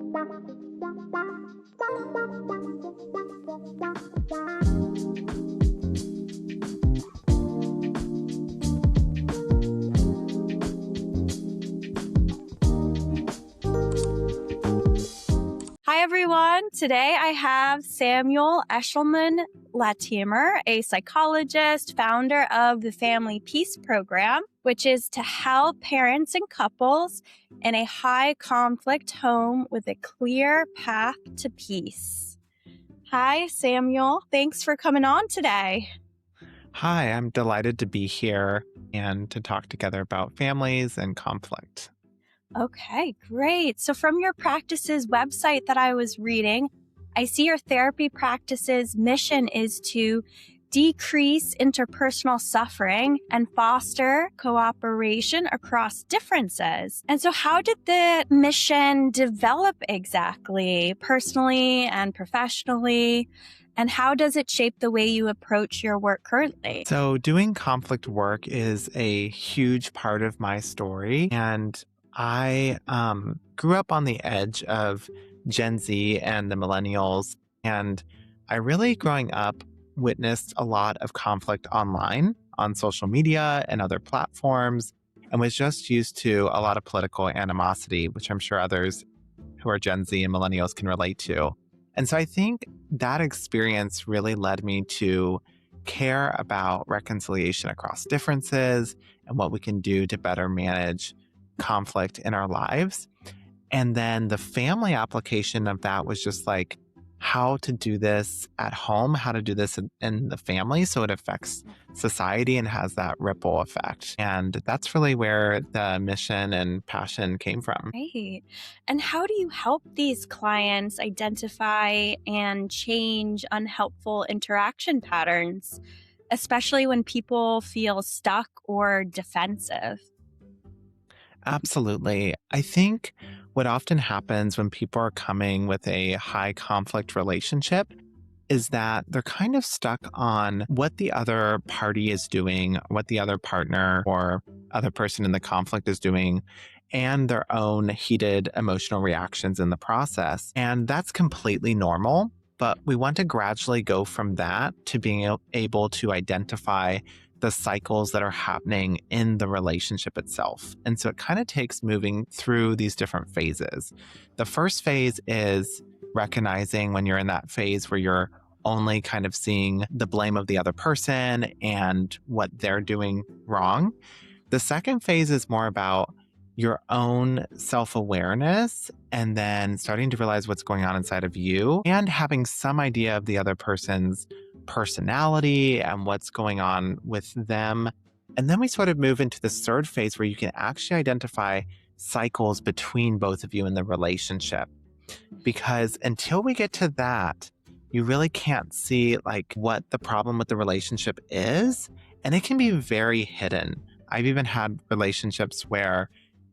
Hi, everyone. Today I have Eshelman Latimer, a psychologist, founder of the Family Peace Program, which is to help parents and couples in a high conflict home with a clear path to peace. Hi, Samuel. Thanks for coming on today. Hi, I'm delighted to be here and to talk together about families and conflict. Okay, great. So from your practice's website that I was reading, I see your therapy practice's mission is to decrease interpersonal suffering and foster cooperation across differences. And so how did the mission develop exactly, personally and professionally? And how does it shape the way you approach your work currently? So, doing conflict work is a huge part of my story. And I grew up on the edge of Gen Z and the millennials. And I really, growing up, witnessed a lot of conflict online on social media and other platforms, and was just used to a lot of political animosity, which I'm sure others who are Gen Z and millennials can relate to. And so I think that experience really led me to care about reconciliation across differences and what we can do to better manage conflict in our lives. And then the family application of that was just like how to do this at home, how to do this in the family so it affects society and has that ripple effect. And that's really where the mission and passion came from. Right. And how do you help these clients identify and change unhelpful interaction patterns, especially when people feel stuck or defensive? Absolutely. I think what often happens when people are coming with a high conflict relationship is that they're kind of stuck on what the other party is doing, what the other partner or other person in the conflict is doing, and their own heated emotional reactions in the process. And that's completely normal. But we want to gradually go from that to being able to identify the cycles that are happening in the relationship itself. And so it kind of takes moving through these different phases. The first phase is recognizing when you're in that phase where you're only kind of seeing the blame of the other person and what they're doing wrong. The second phase is more about your own self awareness and then starting to realize what's going on inside of you and having some idea of the other person's personality and what's going on with them. And then we sort of move into this third phase where you can actually identify cycles between both of you in the relationship. Because until we get to that, you really can't see like what the problem with the relationship is. And it can be very hidden. I've even had relationships where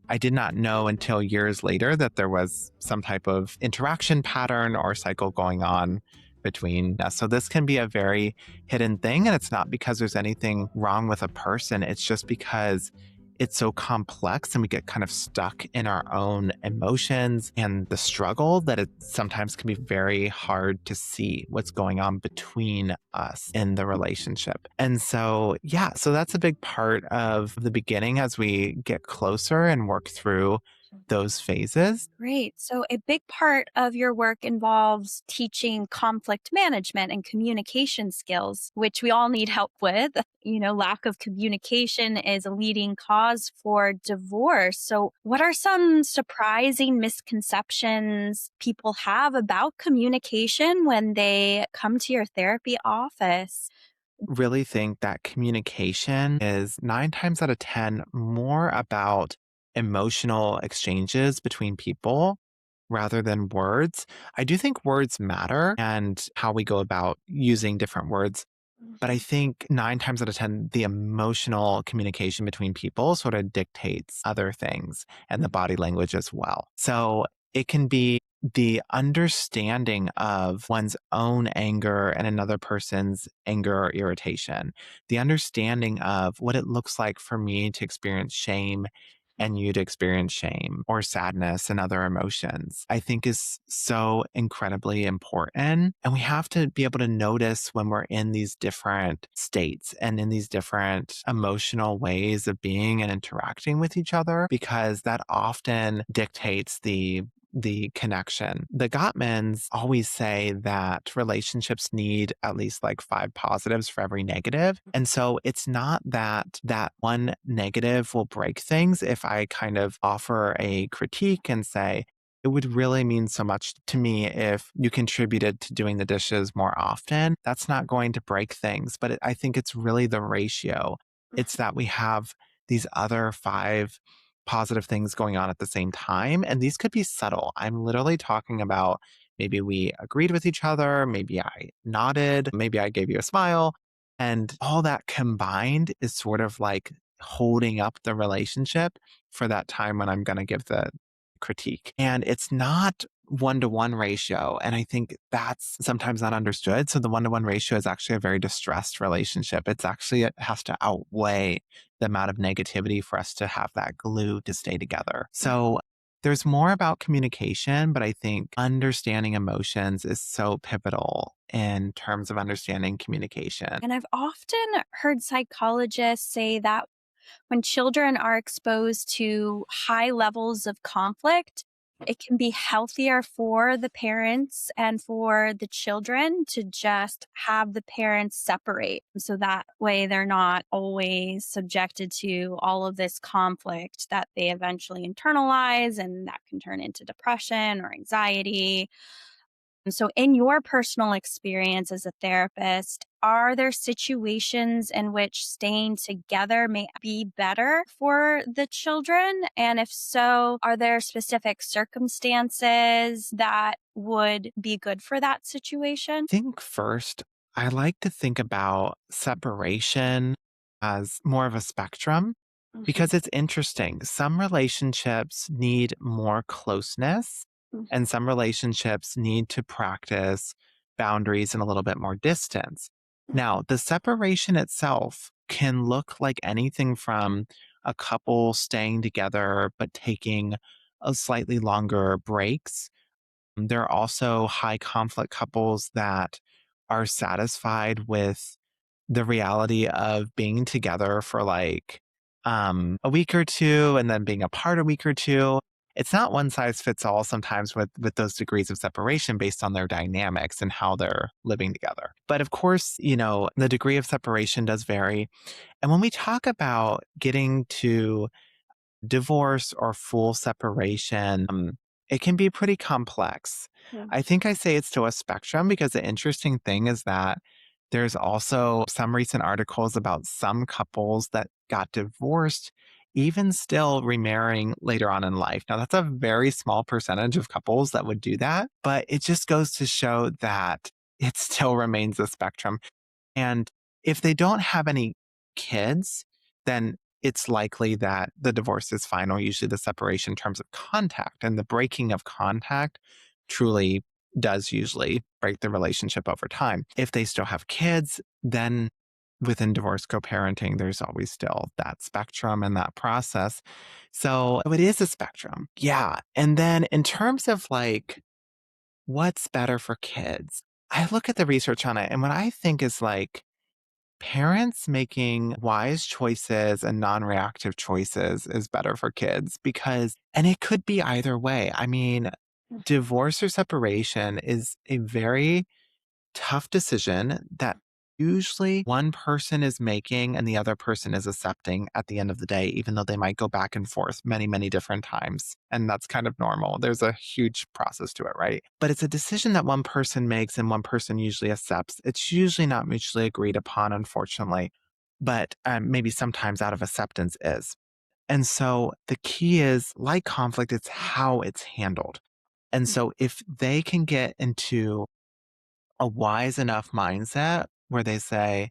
I did not know until years later that there was some type of interaction pattern or cycle going on between us. So this can be a very hidden thing. And it's not because there's anything wrong with a person. It's just because it's so complex and we get kind of stuck in our own emotions and the struggle that it sometimes can be very hard to see what's going on between us in the relationship. And so, yeah, so that's a big part of the beginning as we get closer and work through those phases. Great. So, a big part of your work involves teaching conflict management and communication skills, which we all need help with. Lack of communication is a leading cause for divorce. So, what are some surprising misconceptions people have about communication when they come to your therapy office? Really think that communication is 9 times out of 10 more about emotional exchanges between people rather than words. I do think words matter and how we go about using different words. But I think 9 times out of 10, the emotional communication between people sort of dictates other things and the body language as well. So it can be the understanding of one's own anger and another person's anger or irritation, the understanding of what it looks like for me to experience shame and you'd experience shame or sadness and other emotions, I think is so incredibly important. And we have to be able to notice when we're in these different states and in these different emotional ways of being and interacting with each other, because that often dictates the connection. The Gottmans always say that relationships need at least like 5 positives for every negative. And so it's not that that one negative will break things. If I kind of offer a critique and say, it would really mean so much to me if you contributed to doing the dishes more often. That's not going to break things, but I think it's really the ratio. It's that we have these other 5 positive things going on at the same time. And these could be subtle. I'm literally talking about maybe we agreed with each other, maybe I nodded, maybe I gave you a smile. And all that combined is sort of like holding up the relationship for that time when I'm going to give the critique. And it's not 1-to-1 ratio. And I think that's sometimes not understood. So the 1-to-1 ratio is actually a very distressed relationship. It has to outweigh the amount of negativity for us to have that glue to stay together. So there's more about communication, but I think understanding emotions is so pivotal in terms of understanding communication. And I've often heard psychologists say that when children are exposed to high levels of conflict, it can be healthier for the parents and for the children to just have the parents separate. So that way they're not always subjected to all of this conflict that they eventually internalize, and that can turn into depression or anxiety. So, in your personal experience as a therapist, are there situations in which staying together may be better for the children? And if so, are there specific circumstances that would be good for that situation? Think first, I like to think about separation as more of a spectrum Mhm. because it's interesting. Some relationships need more closeness, Mhm. and some relationships need to practice boundaries and a little bit more distance. Now, the separation itself can look like anything from a couple staying together but taking a slightly longer breaks. There are also high conflict couples that are satisfied with the reality of being together for like a week or two and then being apart a week or two. It's not one size fits all sometimes with those degrees of separation based on their dynamics and how they're living together. But of course, the degree of separation does vary. And when we talk about getting to divorce or full separation, it can be pretty complex. Yeah. I think I say it's to a spectrum because the interesting thing is that there's also some recent articles about some couples that got divorced, even still remarrying later on in life. Now, that's a very small percentage of couples that would do that, but it just goes to show that it still remains a spectrum. And if they don't have any kids, then it's likely that the divorce is final. Usually, the separation in terms of contact and the breaking of contact truly does usually break the relationship over time. If they still have kids, then within divorce co parenting, there's always still that spectrum and that process. So it is a spectrum. Yeah. And then in terms of like, what's better for kids? I look at the research on it, and what I think is like parents making wise choices and non reactive choices is better for kids because, and it could be either way. I mean, divorce or separation is a very tough decision that usually one person is making and the other person is accepting at the end of the day, even though they might go back and forth many, many different times. And that's kind of normal. There's a huge process to it, right? But it's a decision that one person makes and one person usually accepts. It's usually not mutually agreed upon, unfortunately, but maybe sometimes out of acceptance is. And so the key is like conflict, it's how it's handled. And so if they can get into a wise enough mindset where they say,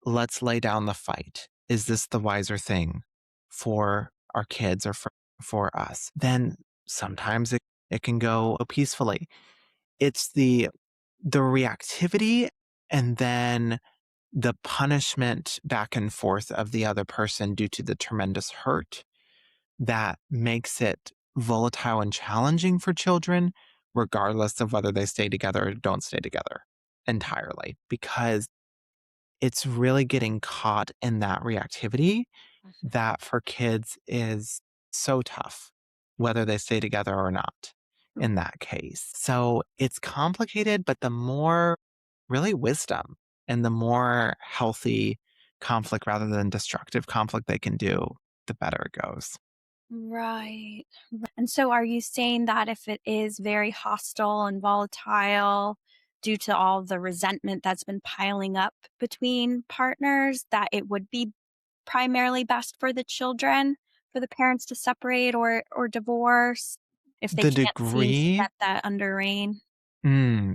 let's lay down the fight. Is this the wiser thing for our kids or for us? Then sometimes it can go peacefully. It's the reactivity and then the punishment back and forth of the other person due to the tremendous hurt that makes it volatile and challenging for children, regardless of whether they stay together or don't stay together entirely, because it's really getting caught in that reactivity that for kids is so tough, whether they stay together or not in that case. So it's complicated, but the more really wisdom and the more healthy conflict rather than destructive conflict they can do, the better it goes. Right. And so are you saying that if it is very hostile and volatile due to all the resentment that's been piling up between partners, that it would be primarily best for the children, for the parents to separate or divorce if they The can't seem to degree get that under rein?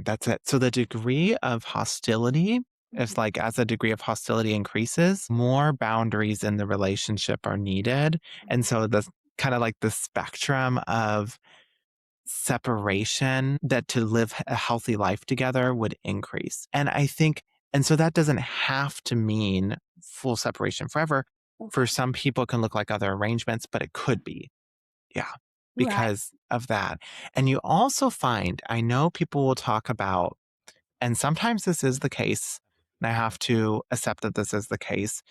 That's it. So the degree of hostility Mhm. is like as the degree of hostility increases, more boundaries in the relationship are needed. And so the kind of like the spectrum of separation that to live a healthy life together would increase. And I think, and so that doesn't have to mean full separation forever. For some people, it can look like other arrangements, but it could be. Yeah, Right. because of that. And you also find, I know people will talk about, and sometimes this is the case, and I have to accept that this is the case,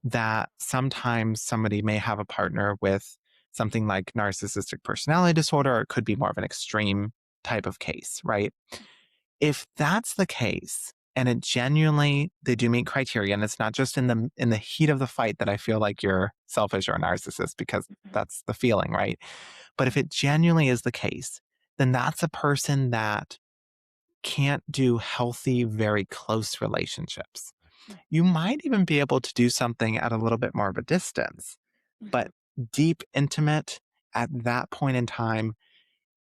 that sometimes somebody may have a partner with something like narcissistic personality disorder, or it could be more of an extreme type of case, right? If that's the case, and it genuinely they do meet criteria, and it's not just in the heat of the fight that I feel like you're selfish or a narcissist because Mhm. that's the feeling, right? But if it genuinely is the case, then that's a person that can't do healthy, very close relationships. You might even be able to do something at a little bit more of a distance, Mhm. but deep, intimate at that point in time,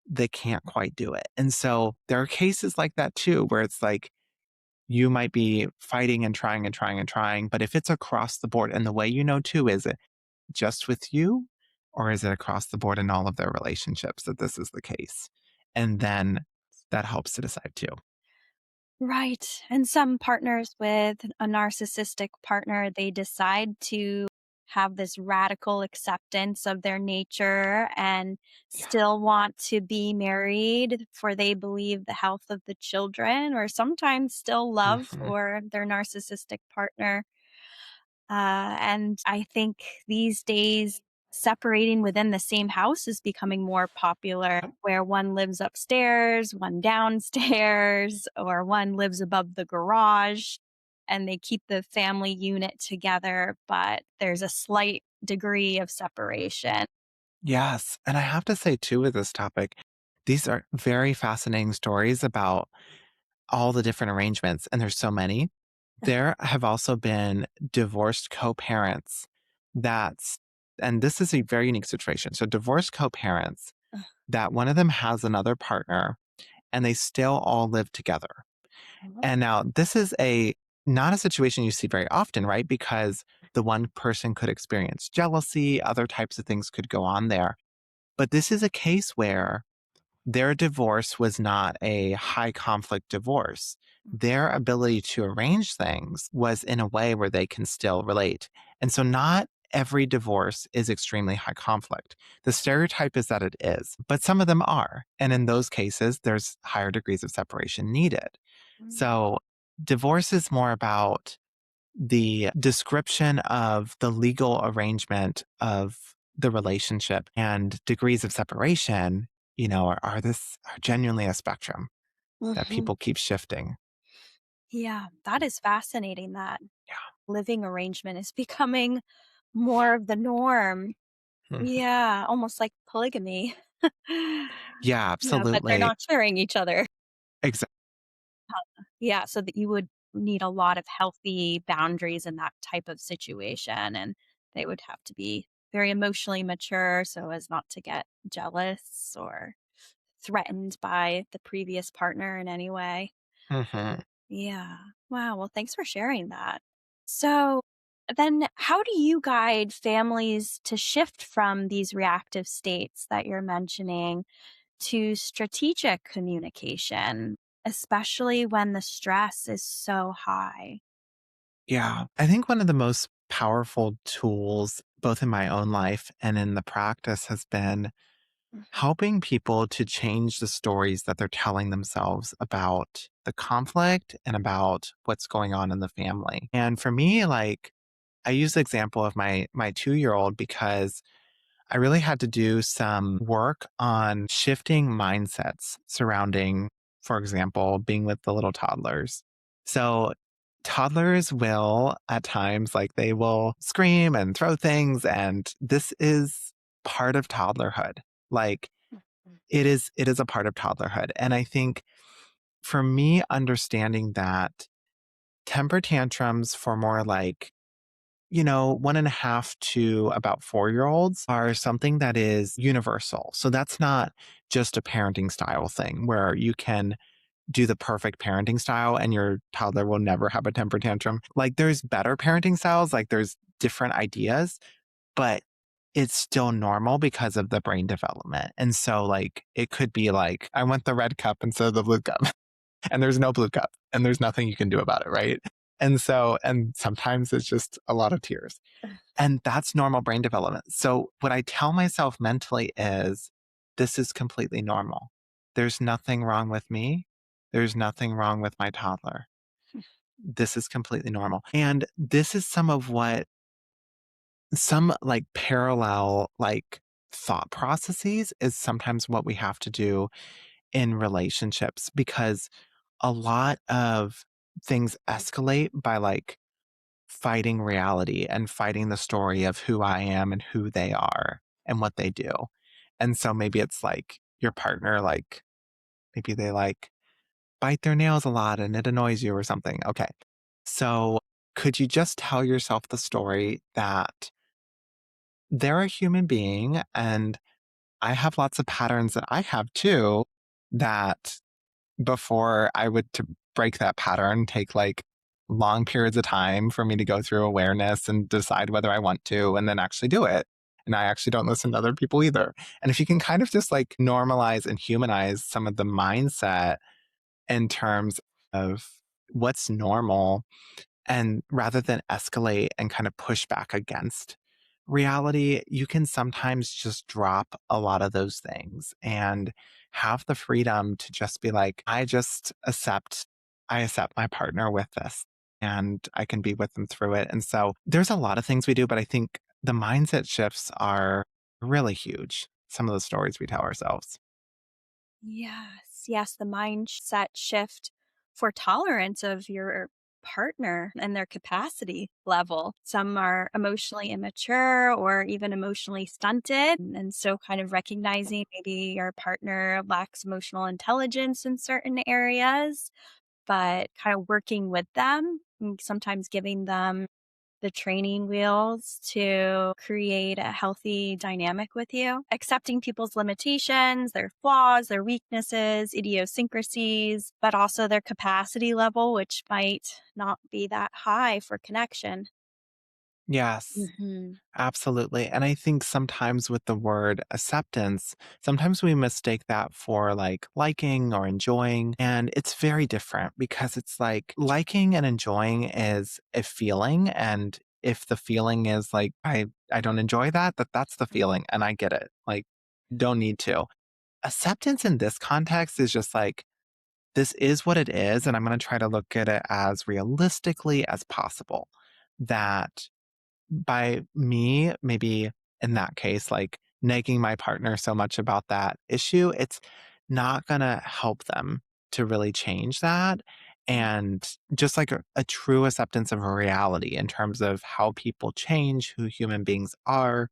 they can't quite do it. And so there are cases like that too, where it's like you might be fighting and trying and trying and trying, but if it's across the board, and the way you know too, is it just with you or is it across the board in all of their relationships that this is the case? And then that helps to decide too. Right. And some partners with a narcissistic partner, they decide to have this radical acceptance of their nature and Yeah. still want to be married for they believe the health of the children, or sometimes still love Mhm. for their narcissistic partner. And I think these days, separating within the same house is becoming more popular, where one lives upstairs, one downstairs, or one lives above the garage, and they keep the family unit together, but there's a slight degree of separation. Yes. And I have to say, too, with this topic, these are very fascinating stories about all the different arrangements, and there's so many. There have also been divorced co parents that's, and this is a very unique situation. So, divorced co parents that one of them has another partner and they still all live together. And now this is a not a situation you see very often, right? Because the one person could experience jealousy, other types of things could go on there. But this is a case where their divorce was not a high conflict divorce. Their ability to arrange things was in a way where they can still relate. And so, not every divorce is extremely high conflict. The stereotype is that it is, but some of them are. And in those cases, there's higher degrees of separation needed. So, divorce is more about the description of the legal arrangement of the relationship and degrees of separation, are genuinely a spectrum that Mhm. people keep shifting. Yeah, that is fascinating that Yeah. living arrangement is becoming more of the norm. Mhm. Yeah, almost like polygamy. Yeah, Yeah, but they're absolutely. not sharing each other. Exactly. Yeah, so that you would need a lot of healthy boundaries in that type of situation, and they would have to be very emotionally mature so as not to get jealous or threatened by the previous partner in any way. Yeah. Wow, well, thanks for sharing that. So, then how do you guide families to shift from these reactive states that you're mentioning to strategic communication, especially when the stress is so high? Yeah. I think one of the most powerful tools, both in my own life and in the practice, has been helping people to change the stories that they're telling themselves about the conflict and about what's going on in the family. And for me, like, I use the example of my 2-year-old because I really had to do some work on shifting mindsets surrounding, for example, being with the little toddlers. So toddlers will at times, like, they will scream and throw things, and this is part of toddlerhood. Like, it is a part of toddlerhood. And I think for me, understanding that temper tantrums for more like, 1.5 to about 4-year-olds are something that is universal. So that's not just a parenting style thing where you can do the perfect parenting style and your toddler will never have a temper tantrum. Like, there's better parenting styles, like there's different ideas, but it's still normal because of the brain development. And so, like, it could be like, I want the red cup instead of the blue cup, and there's no blue cup, and there's nothing you can do about it, right? And so, and sometimes it's just a lot of tears. And that's normal brain development. So, what I tell myself mentally is, this is completely normal. There's nothing wrong with me. There's nothing wrong with my toddler. This is completely normal. And this is some like parallel, like, thought processes is sometimes what we have to do in relationships, because a lot of things escalate by like fighting reality and fighting the story of who I am and who they are and what they do. And so maybe it's like your partner, like, maybe they like bite their nails a lot and it annoys you or something. Okay. So could you just tell yourself the story that they're a human being and I have lots of patterns that I have too, that before I would to break that pattern take like long periods of time for me to go through awareness and decide whether I want to and then actually do it. And I actually don't listen to other people either. And if you can kind of just like normalize and humanize some of the mindset in terms of what's normal, and rather than escalate and kind of push back against reality, you can sometimes just drop a lot of those things and have the freedom to just be like, I accept my partner with this and I can be with them through it. And so there's a lot of things we do, but I think the mindset shifts are really huge. Some of the stories we tell ourselves. Yes, yes, the mindset shift for tolerance of your partner and their capacity level. Some are emotionally immature or even emotionally stunted. And so, kind of recognizing maybe your partner lacks emotional intelligence in certain areas, but kind of working with them, and sometimes giving them the training wheels to create a healthy dynamic with you, accepting people's limitations, their flaws, their weaknesses, idiosyncrasies, but also their capacity level, which might not be that high for connection. Yes. Hmm. Absolutely. And I think sometimes with the word acceptance, sometimes we mistake that for like liking or enjoying. And it's very different because it's like liking and enjoying is a feeling. And if the feeling is like, I don't enjoy that, that's the feeling. And I get it. Like, don't need to. Acceptance in this context is just like, this is what it is. And I'm going to try to look at it as realistically as possible. That by me, maybe in that case, like nagging my partner so much about that issue, it's not going to help them to really change that. And just like a true acceptance of a reality in terms of how people change, who human beings are,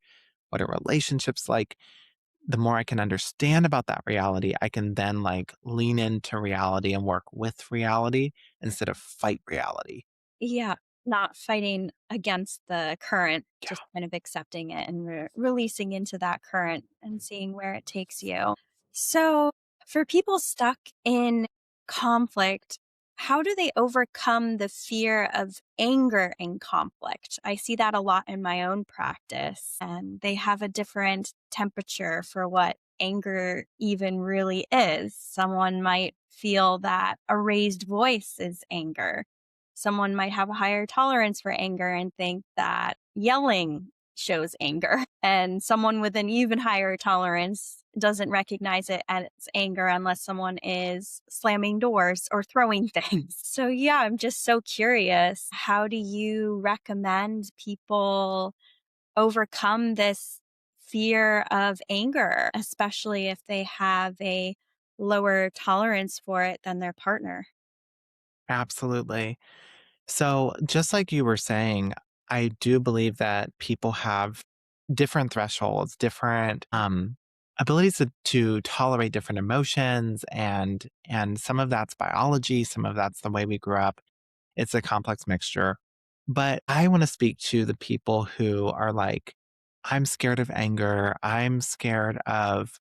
what a relationship's like, the more I can understand about that reality, I can then like lean into reality and work with reality instead of fight reality. Yeah, not fighting against the current, Yeah. just kind of accepting it and releasing into that current and seeing where it takes you. So, for people stuck in conflict, how do they overcome the fear of anger in conflict? I see that a lot in my own practice, and they have a different temperature for what anger even really is. Someone might feel that a raised voice is anger. someone might have a higher tolerance for anger and think that yelling shows anger. And someone with an even higher tolerance doesn't recognize it as anger unless someone is slamming doors or throwing things. So, yeah, I'm just so curious. How do you recommend people overcome this fear of anger, especially if they have a lower tolerance for it than their partner? Absolutely. So, just like you were saying, I do believe that people have different thresholds, different abilities to tolerate different emotions, and some of that's biology, some of that's the way we grew up. It's a complex mixture. But I want to speak to the people who are like, I'm scared of anger. I'm scared of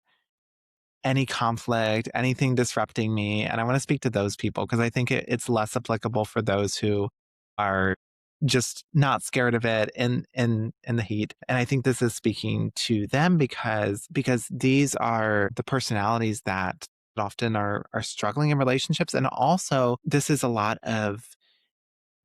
any conflict, anything disrupting me. And I want to speak to those people because I think it's less applicable for those who are just not scared of it in the heat. And I think this is speaking to them because these are the personalities that often are struggling in relationships. And also this is a lot of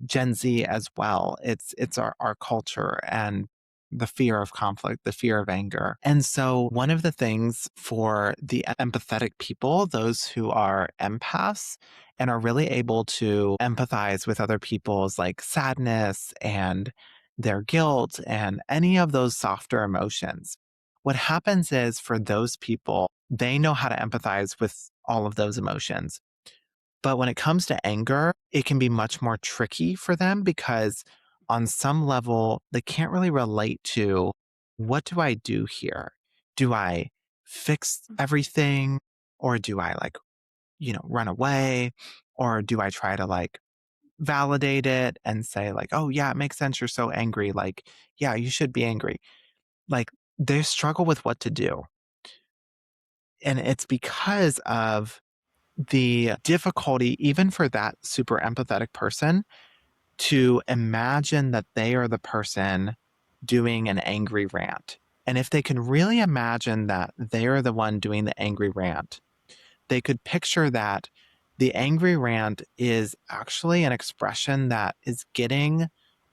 Gen Z as well. It's our culture and the fear of conflict, the fear of anger. And so one of the things for the empathetic people, those who are empaths and are really able to empathize with other people's like sadness and their guilt and any of those softer emotions. What happens is for those people, they know how to empathize with all of those emotions. But when it comes to anger, it can be much more tricky for them because on some level, they can't really relate to what do I do here? Do I fix everything? Or do I like, run away? Or do I try to like validate it and say, like, oh, yeah, it makes sense. You're so angry. Like, yeah, you should be angry. Like, they struggle with what to do. And it's because of the difficulty, even for that super empathetic person, to imagine that they are the person doing an angry rant. And if they can really imagine that they are the one doing the angry rant, they could picture that the angry rant is actually an expression that is getting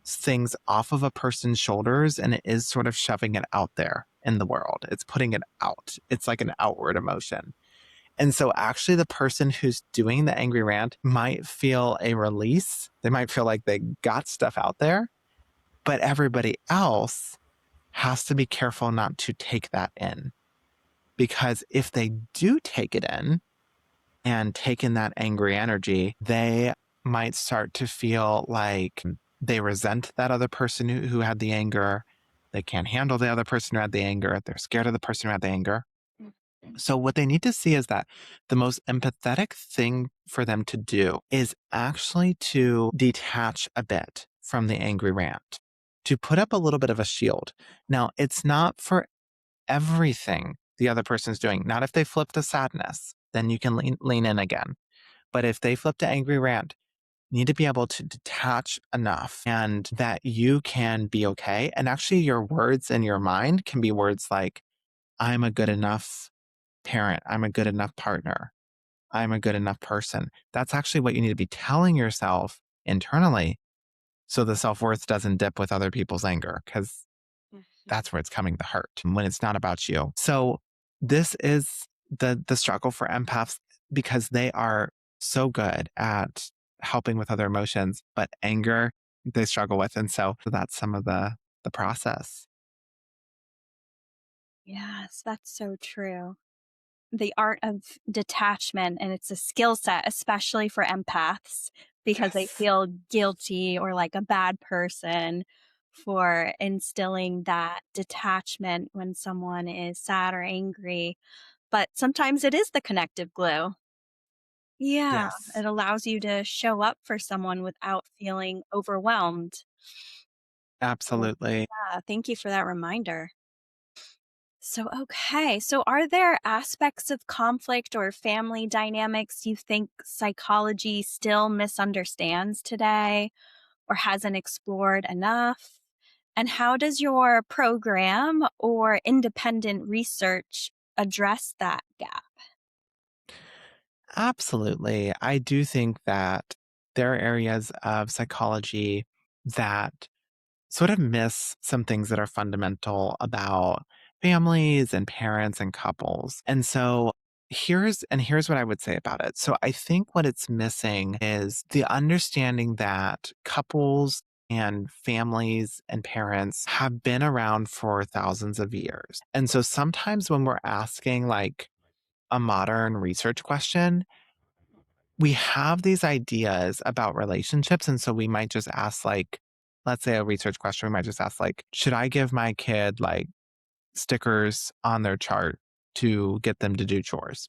things off of a person's shoulders and it is sort of shoving it out there in the world. It's putting it out. It's like an outward emotion. And so, actually, the person who's doing the angry rant might feel a release. They might feel like they got stuff out there, but everybody else has to be careful not to take that in. Because if they do take it in and take in that angry energy, they might start to feel like they resent that other person who had the anger. They can't handle the other person who had the anger. They're scared of the person who had the anger. So, what they need to see is that the most empathetic thing for them to do is actually to detach a bit from the angry rant, to put up a little bit of a shield. Now, it's not for everything the other person's doing, not if they flip to sadness, then you can lean in again. But if they flip to angry rant, you need to be able to detach enough and that you can be okay. And actually, your words in your mind can be words like, I'm a good enough parent. I'm a good enough partner. I'm a good enough person. That's actually what you need to be telling yourself internally so the self worth doesn't dip with other people's anger because that's where it's coming to hurt when it's not about you. So, this is the struggle for empaths because they are so good at helping with other emotions, but anger they struggle with. And so that's some of the process. Yes, that's so true. The art of detachment, and it's a skill set, especially for empaths, because they Yes. feel guilty or like a bad person for instilling that detachment when someone is sad or angry. But sometimes it is the connective glue. Yeah, Yes. it allows you to show up for someone without feeling overwhelmed. So, Absolutely. yeah, thank you for that reminder. So, okay. So, are there aspects of conflict or family dynamics you think psychology still misunderstands today or hasn't explored enough? And how does your program or independent research address that gap? Absolutely. I do think that there are areas of psychology that sort of miss some things that are fundamental about families and parents and couples. And so here's what I would say about it. So I think what it's missing is the understanding that couples and families and parents have been around for thousands of years. And so sometimes when we're asking like a modern research question, we have these ideas about relationships. And so we might just ask, like, let's say a research question, we might just ask, like, should I give my kid like stickers on their chart to get them to do chores?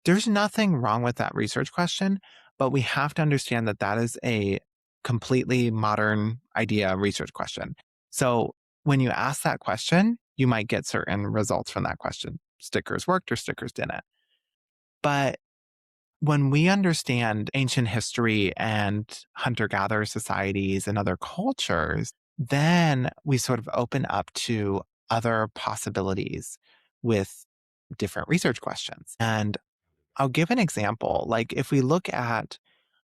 There's nothing wrong with that research question, but we have to understand that that is a completely modern idea research question. So when you ask that question, you might get certain results from that question. Stickers worked or stickers didn't. But when we understand ancient history and hunter gatherer societies and other cultures, then we sort of open up to other possibilities with different research questions. And I'll give an example. Like, if we look at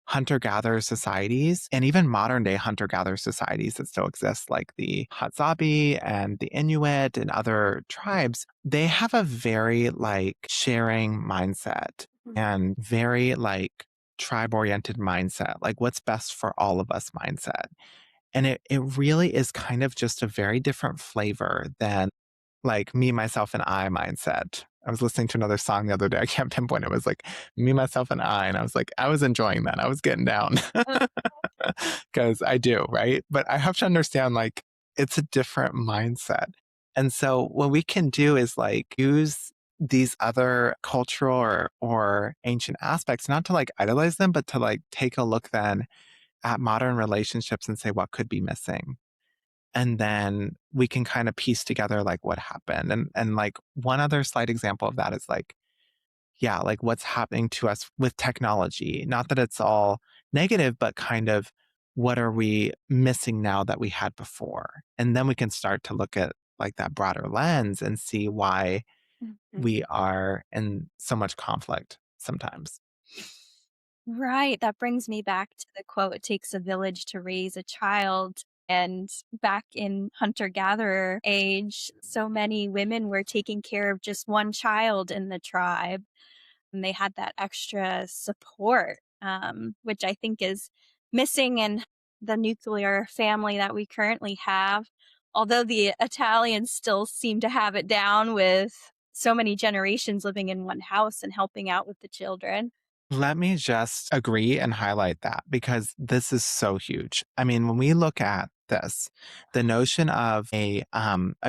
hunter gatherer societies and even modern day hunter gatherer societies that still exist, like the Hadzabe and the Inuit and other tribes, they have a very like sharing mindset and very like tribe oriented mindset, like what's best for all of us mindset. And it really is kind of just a very different flavor than like me, myself, and I mindset. I was listening to another song the other day. I can't pinpoint it. It was like me, myself, and I. And I was like, I was enjoying that. I was getting down because I do, right? But I have to understand like it's a different mindset. And so what we can do is like use these other cultural or ancient aspects, not to like idolize them, but to like take a look then at modern relationships and say what could be missing. And then we can kind of piece together like what happened. And like one other slight example of that is like, yeah, like what's happening to us with technology. Not that it's all negative, but kind of what are we missing now that we had before? And then we can start to look at like that broader lens and see why we are in so much conflict sometimes. Right. That brings me back to the quote, it takes a village to raise a child. And back in hunter gatherer age, so many women were taking care of just one child in the tribe. And they had that extra support, which I think is missing in the nuclear family that we currently have. Although the Italians still seem to have it down with so many generations living in one house and helping out with the children. Let me just agree and highlight that because this is so huge. I mean, when we look at this, the notion of a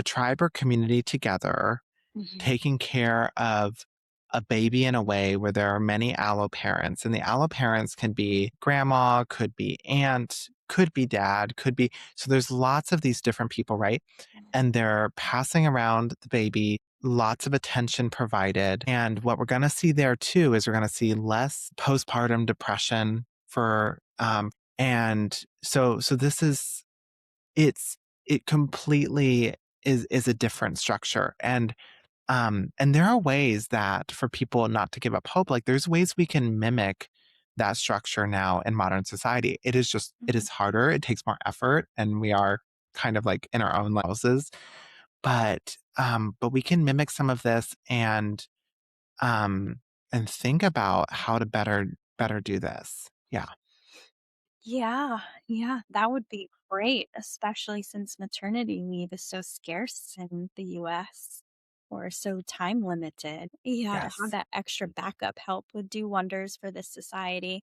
tribe or community together taking care of a baby in a way where there are many allo parents, and the allo parents can be grandma, could be aunt, could be dad, could be so there's lots of these different people, right? And they're passing around the baby, lots of attention provided. And what we're going to see there too is we're going to see less postpartum depression for and so this is it completely is a different structure. And there are ways that for people not to give up hope, like there's ways we can mimic that structure now in modern society. It is just, it is harder. It takes more effort. And we are kind of like in our own houses. But we can mimic some of this um, and think about how to better do this. Yeah. Yeah, yeah, that would be great, especially since maternity leave is so scarce in the US or so time limited. Yeah, to have Yes. that extra backup help would do wonders for this society.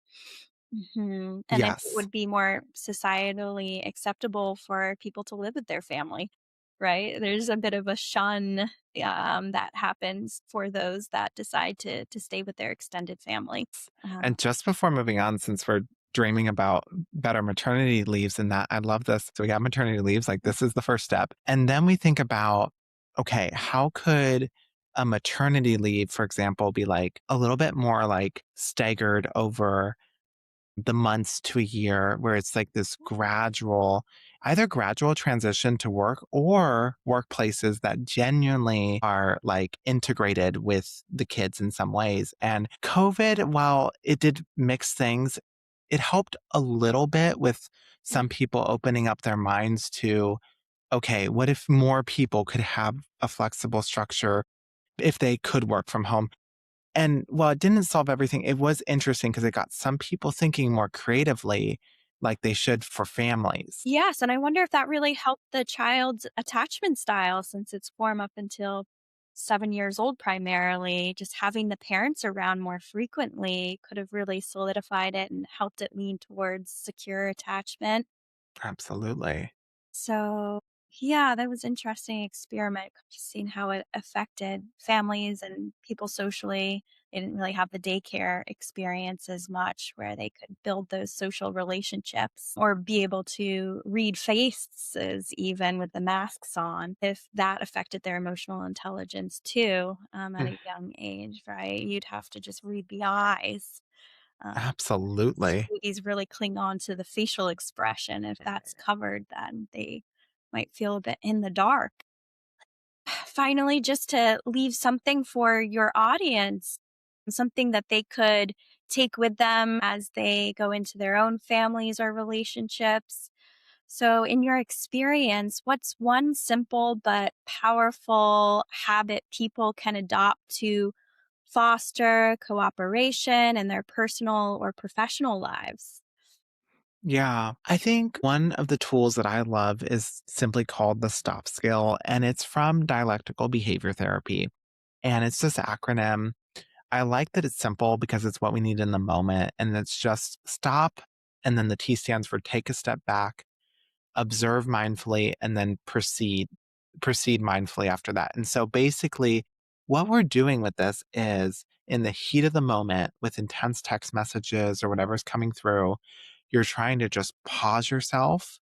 And it Yes. would be more societally acceptable for people to live with their family, right? There's a bit of a shun that happens for those that decide to stay with their extended family. And just before moving on, since we're dreaming about better maternity leaves and that, I love this. So we got maternity leaves, like this is the first step. And then we think about, okay, how could a maternity leave, for example, be like a little bit more like staggered over the months to a year, where it's like this gradual, either gradual transition to work or workplaces that genuinely are like integrated with the kids in some ways. And COVID, while it did mix things, it helped a little bit with some people opening up their minds to, okay, what if more people could have a flexible structure if they could work from home? And while it didn't solve everything, it was interesting because it got some people thinking more creatively like they should for families. Yes, and I wonder if that really helped the child's attachment style since it's formed up until 7 years old primarily. Just having the parents around more frequently could have really solidified it and helped it lean towards secure attachment. Absolutely. So, yeah, that was interesting experiment, just seeing how it affected families and people socially. They didn't really have the daycare experience as much where they could build those social relationships or be able to read faces even with the masks on. If that affected their emotional intelligence too, at Mm, a young age, right? You'd have to just read the eyes. Um, absolutely. Babies really cling on to the facial expression. If that's covered, then they might feel a bit in the dark. Finally, just to leave something for your audience, something that they could take with them as they go into their own families or relationships. So, in your experience, what's one simple but powerful habit people can adopt to foster cooperation in their personal or professional lives? Yeah. I think one of the tools that I love is simply called the STOP skill, and it's from dialectical behavior therapy. And it's this acronym. I like that it's simple because it's what we need in the moment. And it's just stop. And then the T stands for take a step back, observe mindfully, and then proceed mindfully after that. And so basically, what we're doing with this is in the heat of the moment with intense text messages or whatever's coming through, you're trying to just pause yourself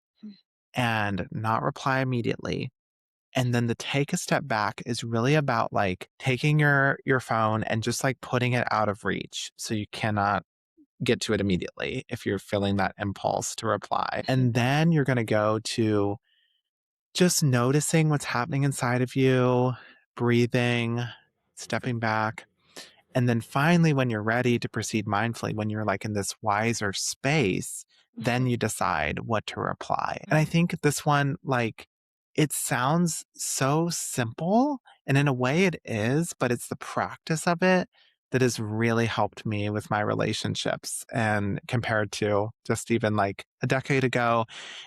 and not reply immediately. And then the take a step back is really about like taking your phone and just like putting it out of reach so you cannot get to it immediately if you're feeling that impulse to reply. And then you're going to go to just noticing what's happening inside of you, breathing, stepping back. And then finally, when you're ready to proceed mindfully, when you're like in this wiser space, then you decide what to reply. And I think this one, like, it sounds so simple, and in a way it is, but it's the practice of it that has really helped me with my relationships and compared to just even like a decade ago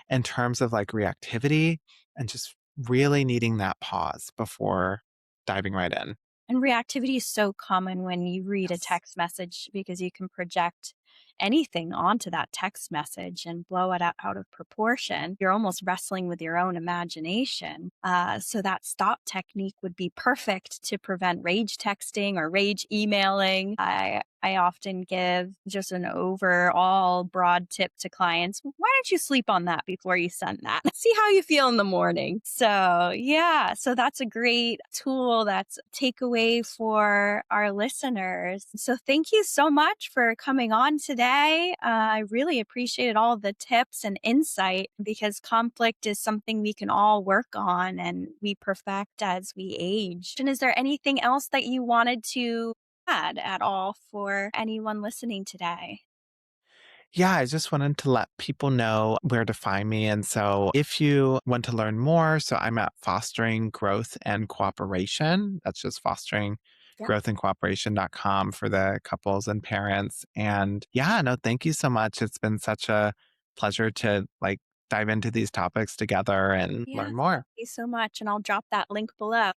in terms of like reactivity and just really needing that pause before diving right in. And reactivity is so common when you read a Yes. text message because you can project anything onto that text message and blow it out of proportion. You're almost wrestling with your own imagination. So that stop technique would be perfect to prevent rage texting or rage emailing. I often give just an overall broad tip to clients. Why don't you sleep on that before you send that? See how you feel in the morning. So, yeah, so that's a great tool. That's a takeaway for our listeners. So, thank you so much for coming on today. I really appreciated all the tips and insight because conflict is something we can all work on and we perfect as we age. And is there anything else that you wanted to add at all for anyone listening today? Yeah, I just wanted to let people know where to find me. And so if you want to learn more, so I'm at Fostering Growth and Cooperation. That's just fostering growth and cooperation.com for the couples and parents. And yeah, no, thank you so much. It's been such a pleasure to like dive into these topics together and Yeah, learn thank more. you so much. And I'll drop that link below.